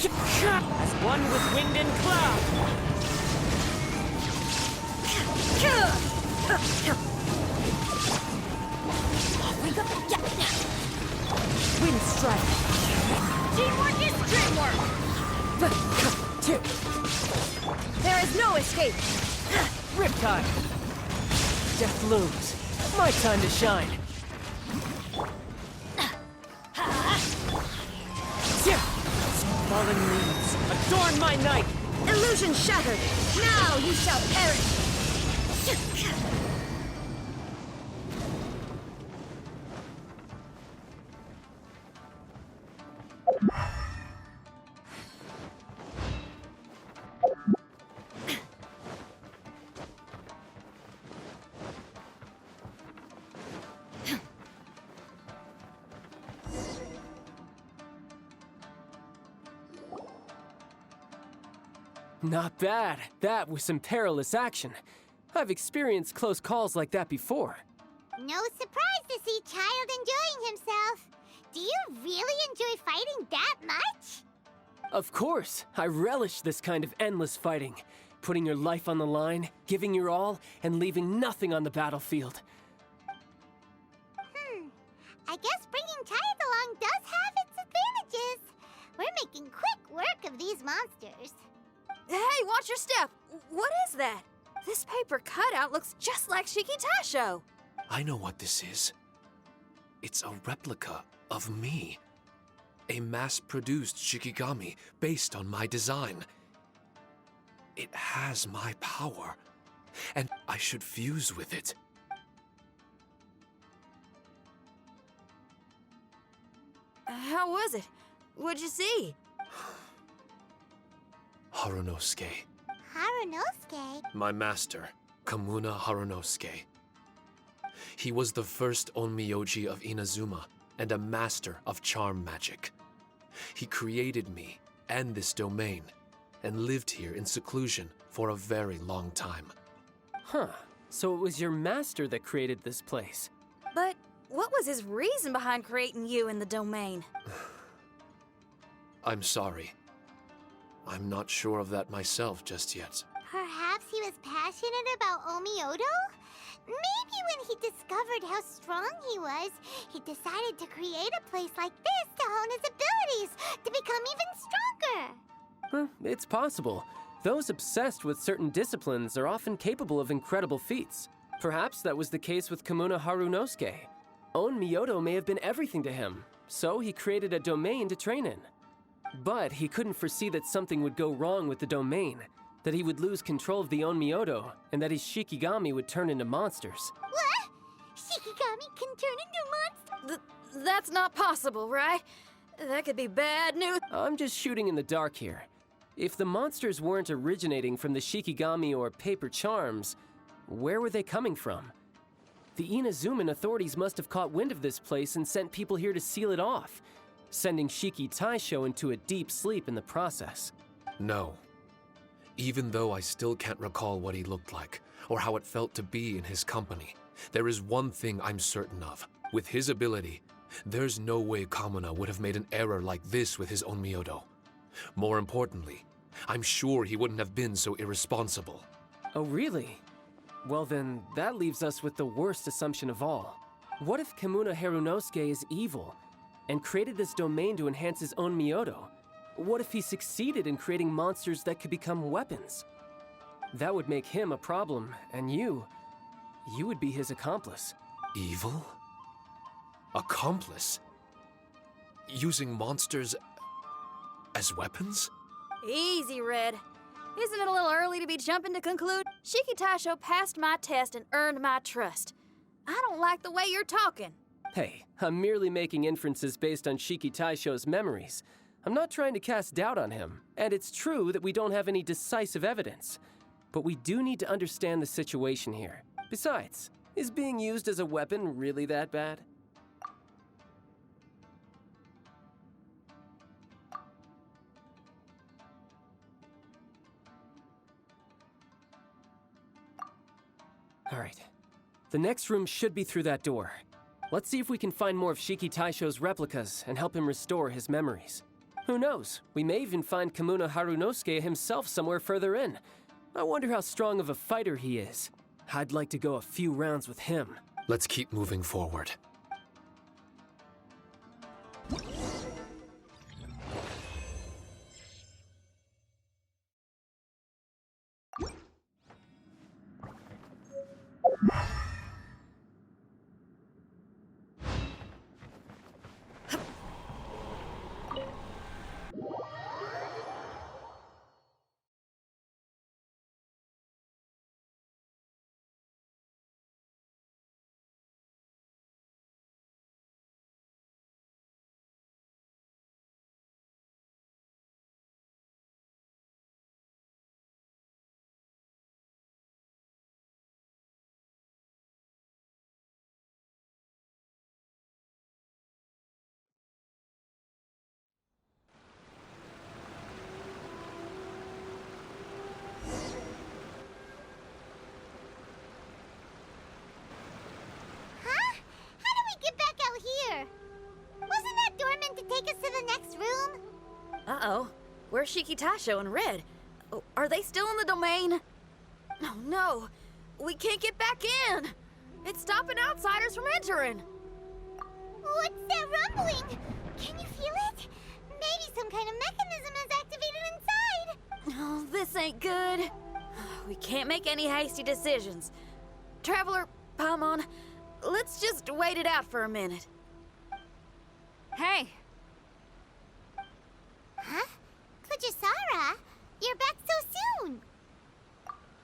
As one with wind and cloud. Wind strike. Teamwork is dreamwork! There is no escape! Riptide. Death looms. My time to shine. Fallen leaves, adorn my night! Illusion shattered! Now you shall perish! Not bad. That was some perilous action. I've experienced close calls like that before. No surprise to see Child enjoying himself. Do you really enjoy fighting that much? Of course. I relish this kind of endless fighting. Putting your life on the line, giving your all, and leaving nothing on the battlefield. I guess bringing Child along does have its advantages. We're making quick work of these monsters. Hey, watch your step! What is that? This paper cutout looks just like Shiki Taisho. I know what this is. It's a replica of me. A mass-produced Shikigami based on my design. It has my power, and I should fuse with it. How was it? What'd you see? Harunosuke. Harunosuke? My master, Kamuna Harunosuke. He was the first Onmyoji of Inazuma and a master of charm magic. He created me and this domain and lived here in seclusion for a very long time. Huh. So it was your master that created this place. But what was his reason behind creating you in the domain? I'm sorry. I'm not sure of that myself just yet. Perhaps he was passionate about Omiodo? Maybe when he discovered how strong he was, he decided to create a place like this to hone his abilities, to become even stronger. Huh, it's possible. Those obsessed with certain disciplines are often capable of incredible feats. Perhaps that was the case with Kamuna Harunosuke. Onmyodo may have been everything to him, so he created a domain to train in. But he couldn't foresee that something would go wrong with the domain, that he would lose control of the Onmyodo, and that his Shikigami would turn into monsters. What? Shikigami can turn into monsters? That's not possible, right? That could be bad news. I'm just shooting in the dark here. If the monsters weren't originating from the Shikigami or paper charms, where were they coming from? The Inazuman authorities must have caught wind of this place and sent people here to seal it off, sending Shiki Taisho into a deep sleep in the process. No. Even though I still can't recall what he looked like, or how it felt to be in his company, there is one thing I'm certain of. With his ability, there's no way Kamuna would have made an error like this with his Onmyodo. More importantly, I'm sure he wouldn't have been so irresponsible. Oh, really? Well then, that leaves us with the worst assumption of all. What if Kamuna Harunosuke is evil, and created this domain to enhance his own Myodo? What if he succeeded in creating monsters that could become weapons? That would make him a problem, and you would be his accomplice. Evil? Accomplice? Using monsters as weapons? Easy, Red. Isn't it a little early to be jumping to conclude? Shiki Taisho passed my test and earned my trust. I don't like the way you're talking. Hey, I'm merely making inferences based on Shiki Taisho's memories. I'm not trying to cast doubt on him, and it's true that we don't have any decisive evidence. But we do need to understand the situation here. Besides, is being used as a weapon really that bad? All right. The next room should be through that door. Let's see if we can find more of Shiki Taisho's replicas and help him restore his memories. Who knows? We may even find Kamuna Harunosuke himself somewhere further in. I wonder how strong of a fighter he is. I'd like to go a few rounds with him. Let's keep moving forward. Huh? How do we get back out here? Wasn't that door meant to take us to the next room? Uh-oh. Where's Shikitasho and Red? Oh, are they still in the domain? Oh, no. We can't get back in. It's stopping outsiders from entering. What's that rumbling? Can you feel it? Maybe some kind of mechanism is activated inside. Oh, this ain't good. We can't make any hasty decisions. Traveler, Paimon, let's just wait it out for a minute. Hey, Huh? Kujisara, you're back so soon.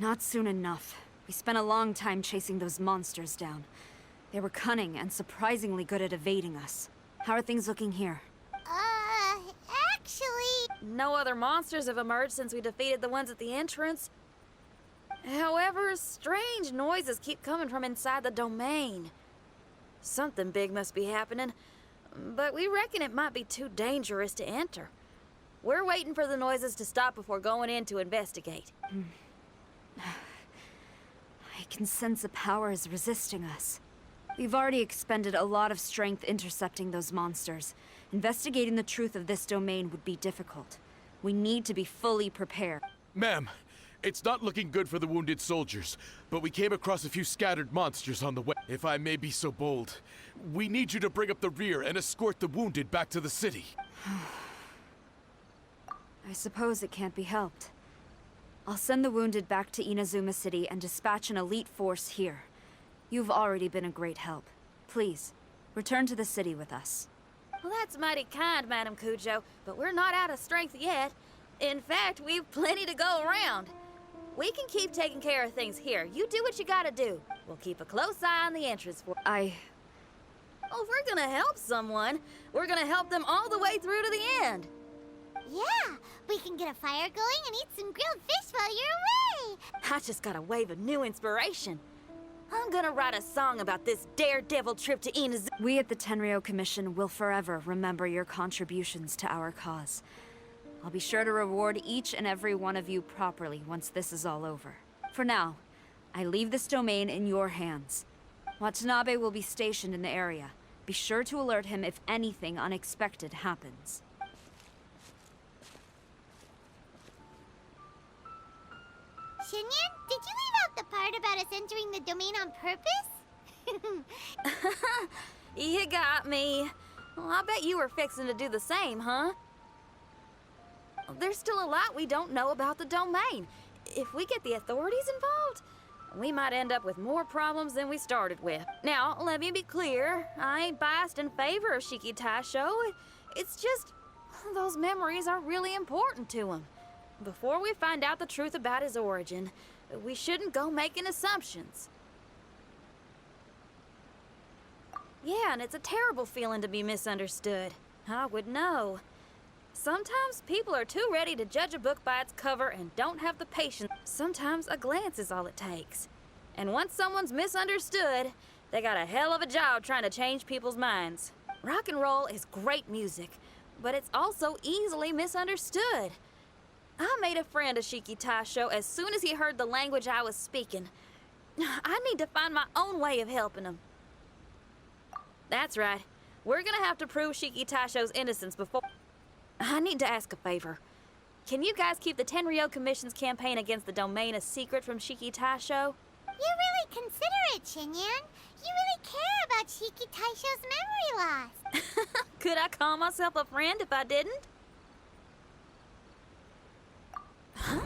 not soon enough. We spent a long time chasing those monsters down. They were cunning and surprisingly good at evading us. How are things looking here? Actually... No other monsters have emerged since we defeated the ones at the entrance. However, strange noises keep coming from inside the domain. Something big must be happening, but we reckon it might be too dangerous to enter. We're waiting for the noises to stop before going in to investigate. I can sense a power is resisting us. We've already expended a lot of strength intercepting those monsters. Investigating the truth of this domain would be difficult. We need to be fully prepared. Ma'am, it's not looking good for the wounded soldiers, but we came across a few scattered monsters on the way. If I may be so bold, we need you to bring up the rear and escort the wounded back to the city. I suppose it can't be helped. I'll send the wounded back to Inazuma City and dispatch an elite force here. You've already been a great help. Please, return to the city with us. Well, that's mighty kind, Madam Cujo, but we're not out of strength yet. In fact, we've plenty to go around. We can keep taking care of things here. You do what you gotta do. We'll keep a close eye on the entrance for... Oh, if we're gonna help someone, we're gonna help them all the way through to the end. Yeah, we can get a fire going and eat some grilled fish while you're away. I just got a wave of new inspiration. I'm gonna write a song about this daredevil trip to Inazuma. We at the Tenryou Commission will forever remember your contributions to our cause. I'll be sure to reward each and every one of you properly once this is all over. For now, I leave this domain in your hands. Watanabe will be stationed in the area. Be sure to alert him if anything unexpected happens. Shinyan, did you leave out the part about us entering the domain on purpose? You got me. Well, I bet you were fixing to do the same, huh? There's still a lot we don't know about the domain. If we get the authorities involved, we might end up with more problems than we started with. Now, let me be clear. I ain't biased in favor of Shikitasho. It's just, those memories are really important to him. Before we find out the truth about his origin, we shouldn't go making assumptions. Yeah, and it's a terrible feeling to be misunderstood. I would know. Sometimes people are too ready to judge a book by its cover and don't have the patience. Sometimes a glance is all it takes. And once someone's misunderstood, they got a hell of a job trying to change people's minds. Rock and roll is great music, but it's also easily misunderstood. I made a friend of Shikitasho as soon as he heard the language I was speaking. I need to find my own way of helping him. That's right. We're gonna have to prove Shikitasho's innocence before... I need to ask a favor. Can you guys keep the Tenryo Commission's campaign against the domain a secret from Shiki Taisho? You're really considerate, Shinyan. You really care about Shiki Taisho's memory loss. Could I call myself a friend if I didn't? Huh?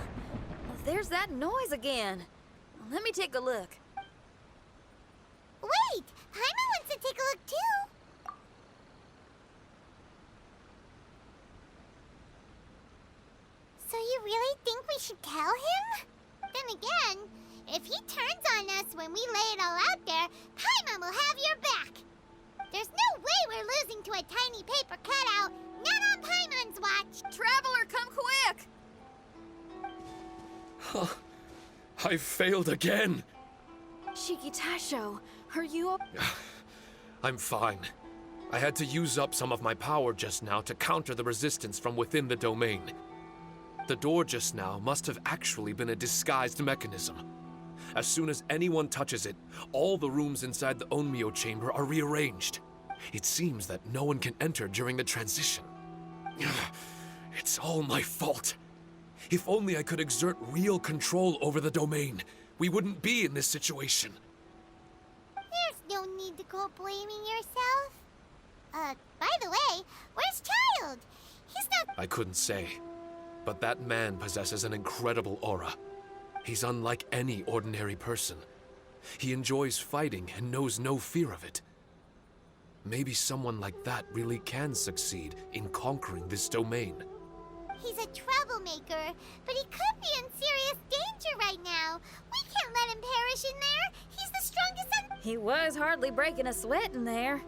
There's that noise again. Let me take a look. Wait! Paimon wants to take a look too! So you really think we should tell him? Then again, if he turns on us when we lay it all out there, Paimon will have your back! There's no way we're losing to a tiny paper cutout, not on Paimon's watch! Traveler, come quick! I failed again. Shiki Taisho, are you I'm fine. I had to use up some of my power just now to counter the resistance from within the domain. The door just now must have actually been a disguised mechanism. As soon as anyone touches it, all the rooms inside the Onmyo chamber are rearranged. It seems that no one can enter during the transition. It's all my fault. If only I could exert real control over the domain, we wouldn't be in this situation. There's no need to go blaming yourself. By the way, where's Child? He's not— I couldn't say, but that man possesses an incredible aura. He's unlike any ordinary person. He enjoys fighting and knows no fear of it. Maybe someone like that really can succeed in conquering this domain. He's a troublemaker, but he could be in serious danger right now. We can't let him perish in there. He's the strongest on— He was hardly breaking a sweat in there.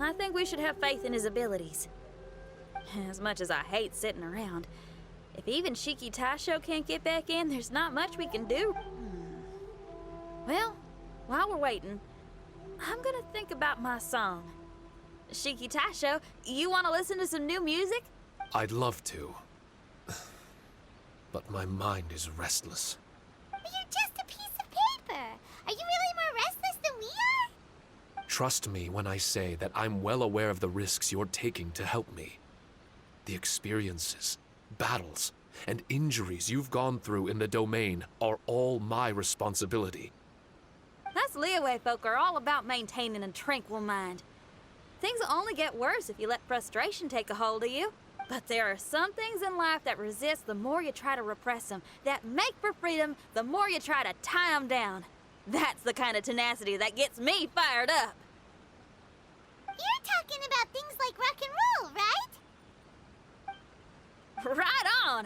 I think we should have faith in his abilities. As much as I hate sitting around, if even Shiki Taisho can't get back in, there's not much we can do. Well, while we're waiting, I'm gonna think about my song. Shiki Taisho, you want to listen to some new music? I'd love to. But my mind is restless. But you're just a piece of paper. Are you really more restless than we are? Trust me when I say that I'm well aware of the risks you're taking to help me. The experiences, battles, and injuries you've gone through in the domain are all my responsibility. Us Liyue folk are all about maintaining a tranquil mind. Things will only get worse if you let frustration take a hold of you. But there are some things in life that resist the more you try to repress them, that make for freedom the more you try to tie them down. That's the kind of tenacity that gets me fired up. You're talking about things like rock and roll, right? Right on!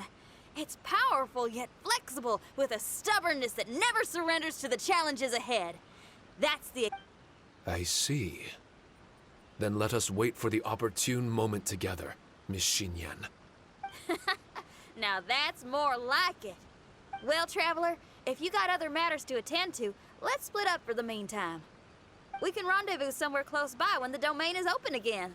It's powerful yet flexible, with a stubbornness that never surrenders to the challenges ahead. That's the— I see. Then let us wait for the opportune moment together, Miss Shinyan. Now that's more like it. Well, Traveler, if you got other matters to attend to, let's split up for the meantime. We can rendezvous somewhere close by when the domain is open again.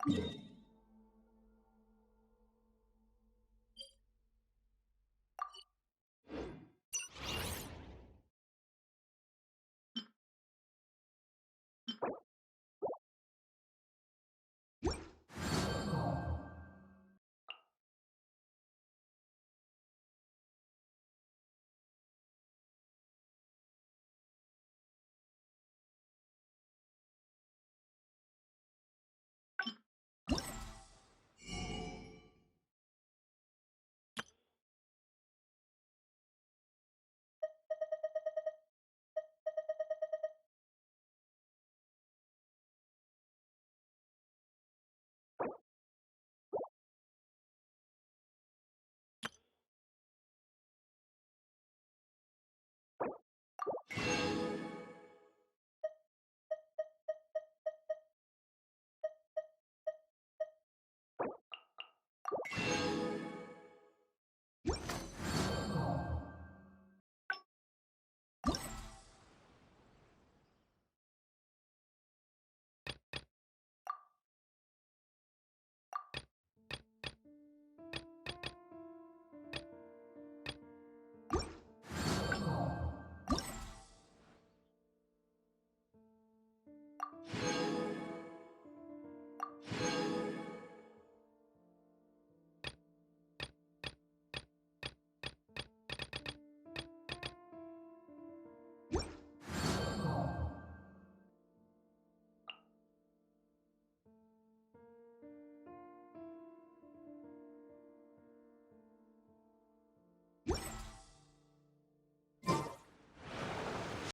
You